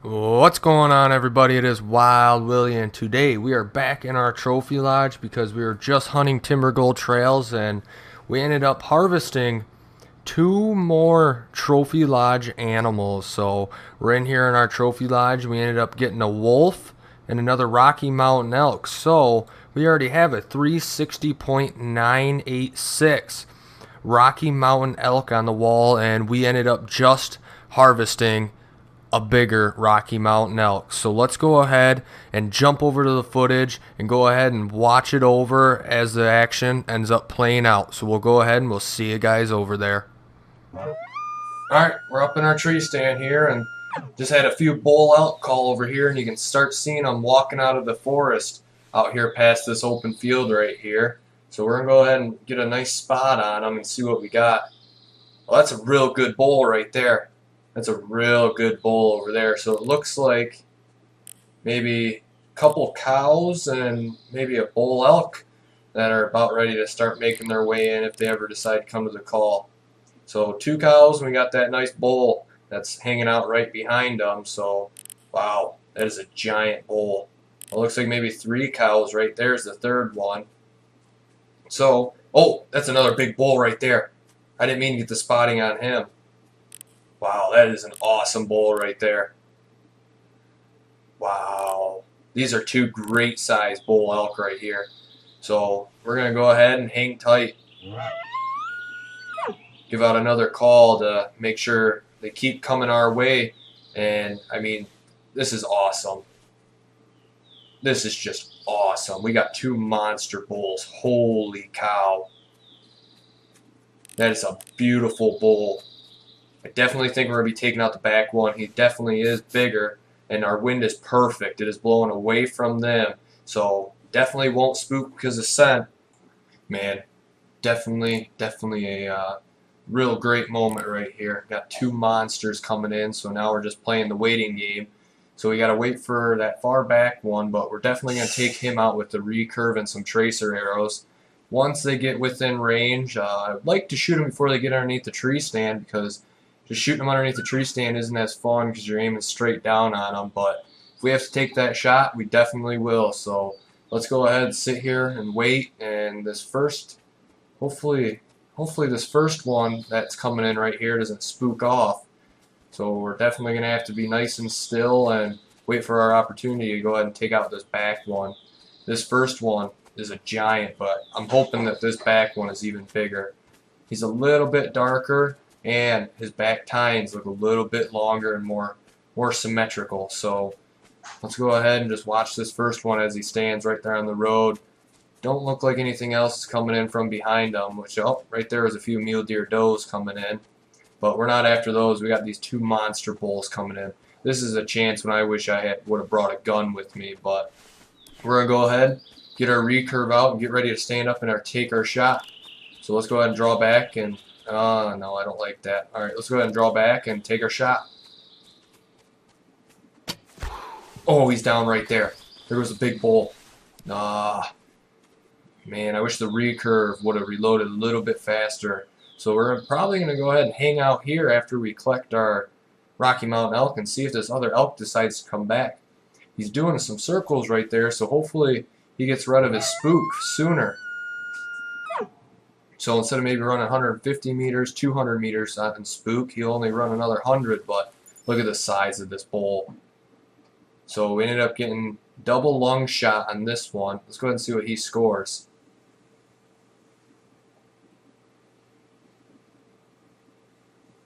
What's going on, everybody? It is Wild Willie, and today we are back in our trophy lodge because we were just hunting timber gold trails and we ended up harvesting two more trophy lodge animals. So we're in here in our trophy lodge. We ended up getting a wolf and another Rocky Mountain elk. So we already have a 360.986 Rocky Mountain elk on the wall, and we ended up just harvesting a bigger Rocky Mountain elk. So let's go ahead and jump over to the footage and go ahead and watch it over as the action ends up playing out. So we'll go ahead and we'll see you guys over there. Alright, we're up in our tree stand here and just had a few bull elk call over here, and you can start seeing them walking out of the forest out here past this open field right here. So we're going to go ahead and get a nice spot on them and see what we got. Well, that's a real good bull right there. That's a real good bull over there. So it looks like maybe a couple cows and maybe a bull elk that are about ready to start making their way in if they ever decide to come to the call. So two cows, and we got that nice bull that's hanging out right behind them. So, wow, that is a giant bull. It looks like maybe three cows right there is the third one. So, oh, that's another big bull right there. I didn't mean to get the spotting on him. Wow, that is an awesome bull right there. Wow. These are two great sized bull elk right here. So we're going to go ahead and hang tight. Give out another call to make sure they keep coming our way. And, I mean, this is awesome. This is just awesome. We got two monster bulls. Holy cow. That is a beautiful bull. I definitely think we're going to be taking out the back one. He definitely is bigger, and our wind is perfect. It is blowing away from them, so definitely won't spook because of scent. Man, definitely a real great moment right here. Got two monsters coming in, so now we're just playing the waiting game. So we got to wait for that far back one, but we're definitely going to take him out with the recurve and some tracer arrows. Once they get within range, I'd like to shoot them before they get underneath the tree stand, because just shooting them underneath the tree stand isn't as fun because you're aiming straight down on them. But if we have to take that shot, we definitely will. So let's go ahead and sit here and wait. And this first, hopefully this first one that's coming in right here doesn't spook off. So we're definitely going to have to be nice and still and wait for our opportunity to go ahead and take out this back one. This first one is a giant, but I'm hoping that this back one is even bigger. He's a little bit darker, and his back tines look a little bit longer and more symmetrical. So let's go ahead and just watch this first one as he stands right there on the road. Don't look like anything else is coming in from behind him, which, oh, right there is a few mule deer does coming in. But we're not after those. We got these two monster bulls coming in. This is a chance when I wish I would have brought a gun with me, but we're going to go ahead, get our recurve out, and get ready to stand up and take our shot. So let's go ahead and draw back and, no, I don't like that. Alright, let's go ahead and draw back and take our shot. Oh, he's down right there. There was a big bull. Ah, man, I wish the recurve would have reloaded a little bit faster. So we're probably going to go ahead and hang out here after we collect our Rocky Mountain elk and see if this other elk decides to come back. He's doing some circles right there, so hopefully he gets rid of his spook sooner. So instead of maybe running 150 meters, 200 meters on spook, he'll only run another 100, but look at the size of this bull. So we ended up getting double lung shot on this one. Let's go ahead and see what he scores.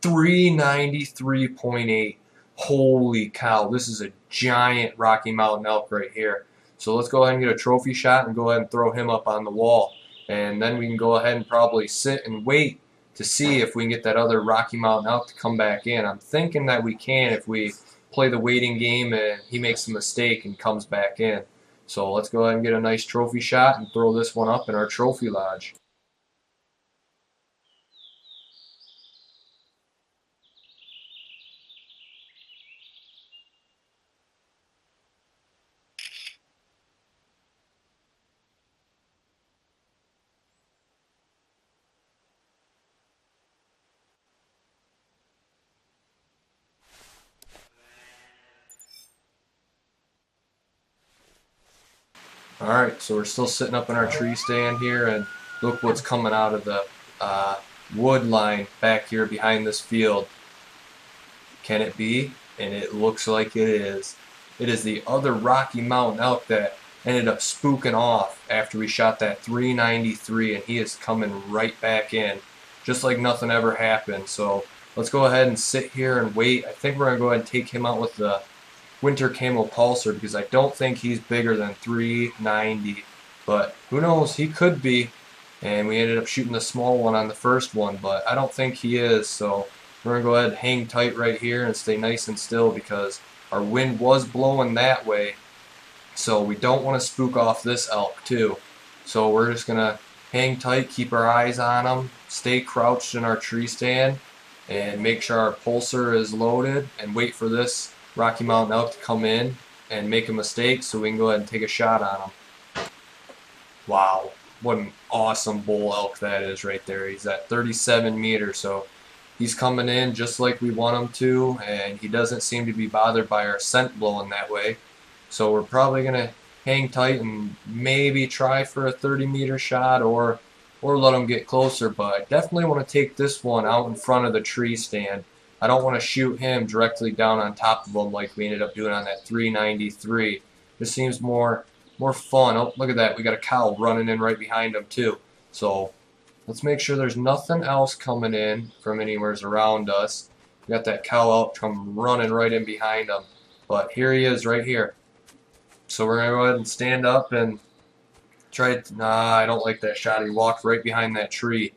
.393.8. Holy cow, this is a giant Rocky Mountain elk right here. So let's go ahead and get a trophy shot and go ahead and throw him up on the wall. And then we can go ahead and probably sit and wait to see if we can get that other Rocky Mountain elk to come back in. I'm thinking that we can if we play the waiting game and he makes a mistake and comes back in. So let's go ahead and get a nice trophy shot and throw this one up in our trophy lodge. Alright, so we're still sitting up in our tree stand here, and look what's coming out of the wood line back here behind this field. Can it be? And it looks like it is. It is the other Rocky Mountain elk that ended up spooking off after we shot that 393, and he is coming right back in, just like nothing ever happened. So let's go ahead and sit here and wait. I think we're going to go ahead and take him out with the winter camo pulsar because I don't think he's bigger than 390, but who knows, he could be. And we ended up shooting the small one on the first one, but I don't think he is. So we're going to go ahead and hang tight right here and stay nice and still because our wind was blowing that way, so we don't want to spook off this elk too. So we're just going to hang tight, keep our eyes on him, stay crouched in our tree stand, and make sure our pulsar is loaded and wait for this Rocky Mountain elk to come in and make a mistake so we can go ahead and take a shot on him. Wow, what an awesome bull elk that is right there. He's at 37 meters, so he's coming in just like we want him to, and he doesn't seem to be bothered by our scent blowing that way. So we're probably going to hang tight and maybe try for a 30-meter shot or let him get closer, but I definitely want to take this one out in front of the tree stand. I don't want to shoot him directly down on top of him like we ended up doing on that 393. This seems more fun. Oh, look at that. We got a cow running in right behind him too. So let's make sure there's nothing else coming in from anywhere around us. We got that cow out come running right in behind him. But here he is right here. So we're going to go ahead and stand up and try it. Nah, I don't like that shot. He walked right behind that tree.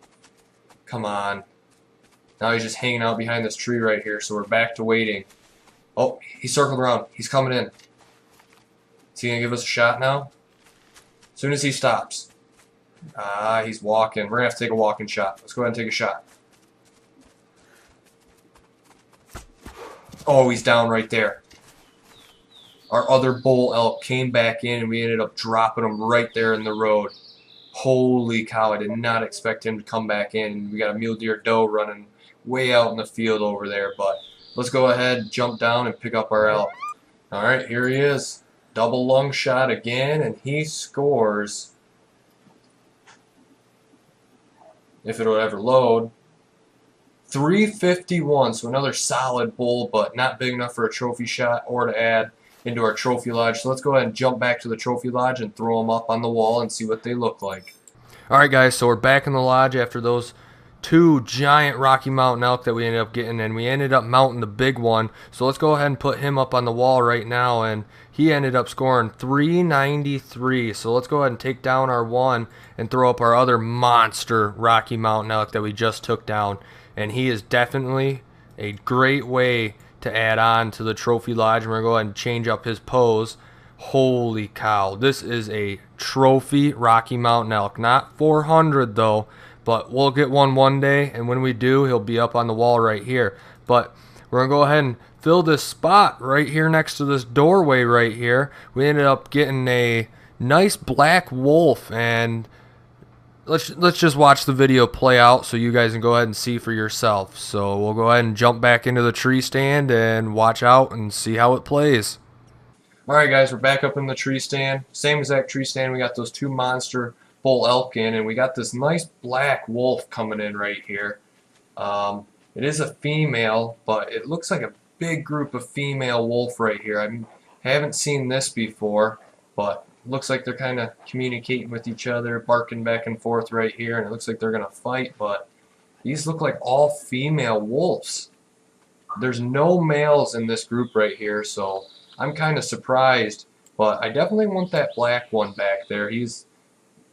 Come on. Now he's just hanging out behind this tree right here, so we're back to waiting. Oh, he circled around. He's coming in. Is he going to give us a shot now? As soon as he stops. Ah, he's walking. We're going to have to take a walking shot. Let's go ahead and take a shot. Oh, he's down right there. Our other bull elk came back in, and we ended up dropping him right there in the road. Holy cow, I did not expect him to come back in. We got a mule deer doe running way out in the field over there, but let's go ahead, jump down, and pick up our elk. Alright, here he is. Double lung shot again, and he scores. If it'll ever load. 351, so another solid bull, but not big enough for a trophy shot or to add into our trophy lodge. So let's go ahead and jump back to the trophy lodge and throw them up on the wall and see what they look like. Alright guys, so we're back in the lodge after those two giant Rocky Mountain elk that we ended up getting, and we ended up mounting the big one. So let's go ahead and put him up on the wall right now, and he ended up scoring 393. So let's go ahead and take down our one and throw up our other monster Rocky Mountain elk that we just took down. And he is definitely a great way to add on to the trophy lodge. And we're going to go ahead and change up his pose. Holy cow, this is a trophy Rocky Mountain elk. Not 400 though, but we'll get one day, and when we do, he'll be up on the wall right here. But we're going to go ahead and fill this spot right here next to this doorway right here. We ended up getting a nice black wolf, and let's just watch the video play out so you guys can go ahead and see for yourself. So we'll go ahead and jump back into the tree stand and watch out and see how it plays. Alright guys, we're back up in the tree stand. Same exact tree stand. We got those two monster bull elk in, and we got this nice black wolf coming in right here. It is a female, but it looks like a big group of female wolf right here. I haven't seen this before, but it looks like they're kind of communicating with each other, barking back and forth right here, and it looks like they're going to fight, but these look like all female wolves. There's no males in this group right here, so I'm kind of surprised, but I definitely want that black one back there.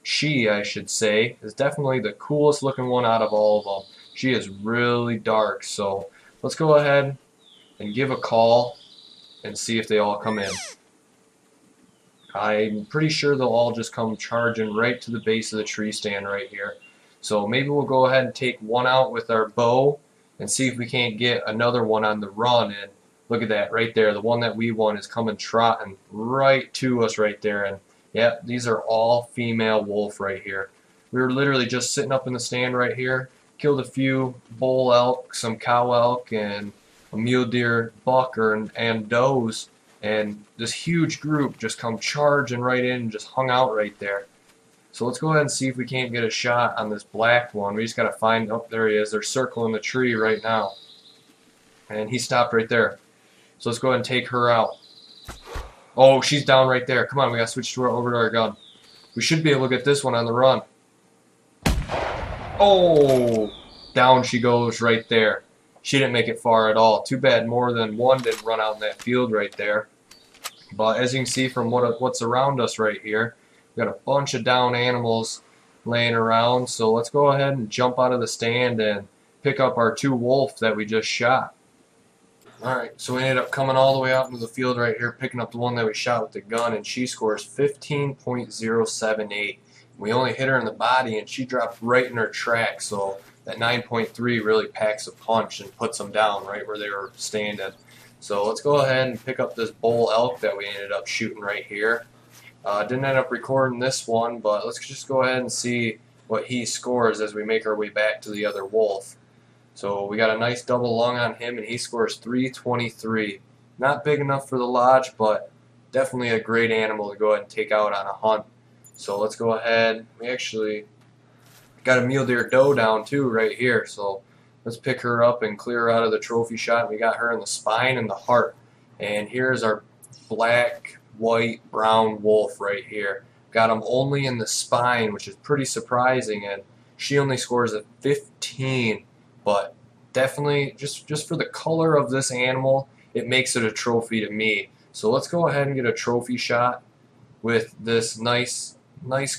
She, I should say, is definitely the coolest looking one out of all of them. She is really dark, so let's go ahead and give a call and see if they all come in. I'm pretty sure they'll all just come charging right to the base of the tree stand right here. So maybe we'll go ahead and take one out with our bow and see if we can't get another one on the run. And look at that right there. The one that we won is coming trotting right to us right there. And yeah, these are all female wolf right here. We were literally just sitting up in the stand right here, killed a few bull elk, some cow elk, and a mule deer buck and does, and this huge group just come charging right in and just hung out right there. So let's go ahead and see if we can't get a shot on this black one. We just got to find, oh, there he is. They're circling the tree right now. And he stopped right there. So let's go ahead and take her out. Oh, she's down right there. Come on, we got to switch over to our gun. We should be able to get this one on the run. Oh, down she goes right there. She didn't make it far at all. Too bad more than one didn't run out in that field right there. But as you can see from what's around us right here, we got a bunch of down animals laying around. So let's go ahead and jump out of the stand and pick up our 2 wolf that we just shot. Alright, so we ended up coming all the way out into the field right here, picking up the one that we shot with the gun, and she scores 15.078. We only hit her in the body, and she dropped right in her track, so that 9.3 really packs a punch and puts them down right where they were standing. So let's go ahead and pick up this bull elk that we ended up shooting right here. Didn't end up recording this one, but let's just go ahead and see what he scores as we make our way back to the other wolf. So we got a nice double lung on him, and he scores 323. Not big enough for the lodge, but definitely a great animal to go ahead and take out on a hunt. So let's go ahead. We actually got a mule deer doe down too right here. So let's pick her up and clear her out of the trophy shot. We got her in the spine and the heart. And here's our black, white, brown wolf right here. Got him only in the spine, which is pretty surprising, and she only scores a 15. But definitely, just for the color of this animal, it makes it a trophy to me. So let's go ahead and get a trophy shot with this nice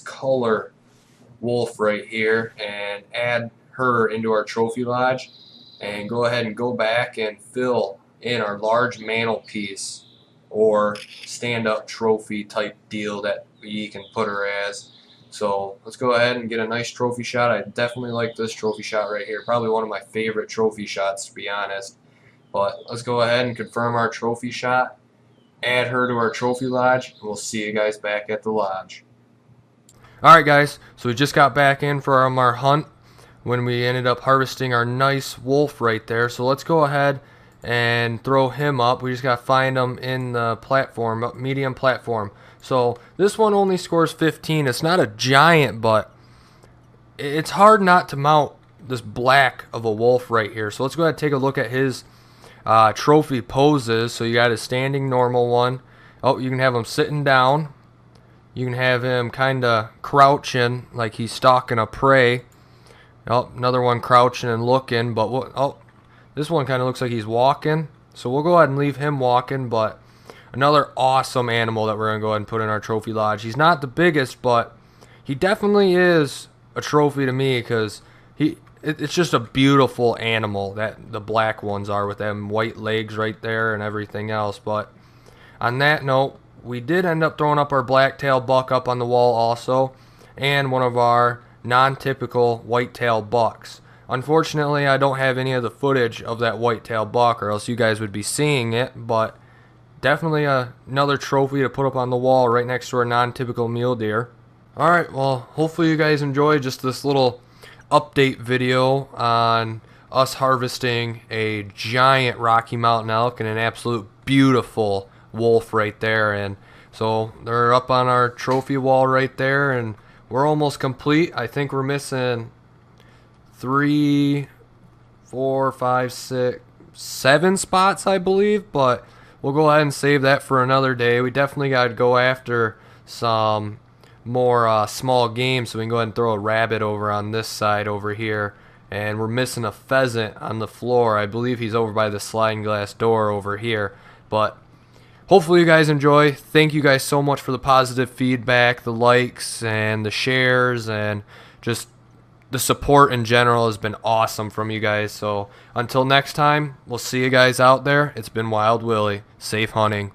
color wolf right here and add her into our trophy lodge, and go ahead and go back and fill in our large mantelpiece or stand-up trophy type deal that we can put her as. So let's go ahead and get a nice trophy shot. I definitely like this trophy shot right here. Probably one of my favorite trophy shots, to be honest. But let's go ahead and confirm our trophy shot, add her to our trophy lodge, and we'll see you guys back at the lodge. Alright guys, so we just got back in from our hunt when we ended up harvesting our nice wolf right there. So let's go ahead and throw him up. We just got to find him in the platform, medium platform. So this one only scores 15. It's not a giant, but it's hard not to mount this black of a wolf right here. So let's go ahead and take a look at his trophy poses. So you got a standing normal one. Oh, you can have him sitting down. You can have him kind of crouching like he's stalking a prey. Oh, another one crouching and looking. But oh, this one kind of looks like he's walking. So we'll go ahead and leave him walking, but another awesome animal that we're going to go ahead and put in our trophy lodge. He's not the biggest, but he definitely is a trophy to me because it's just a beautiful animal that the black ones are with them white legs right there and everything else. But on that note, we did end up throwing up our black-tailed buck up on the wall also, and one of our non-typical white-tailed bucks. Unfortunately, I don't have any of the footage of that white-tailed buck, or else you guys would be seeing it, but definitely another trophy to put up on the wall right next to our non-typical mule deer. Alright, well, hopefully you guys enjoyed just this little update video on us harvesting a giant Rocky Mountain elk and an absolute beautiful wolf right there. And so they're up on our trophy wall right there, and we're almost complete. I think we're missing 3, 4, 5, 6, 7 spots, I believe, but we'll go ahead and save that for another day. We definitely got to go after some more small game, so we can go ahead and throw a rabbit over on this side over here. And we're missing a pheasant on the floor. I believe he's over by the sliding glass door over here. But hopefully you guys enjoy. Thank you guys so much for the positive feedback, the likes, and the shares, and just the support in general has been awesome from you guys. So until next time, we'll see you guys out there. It's been Wild Willie. Safe hunting.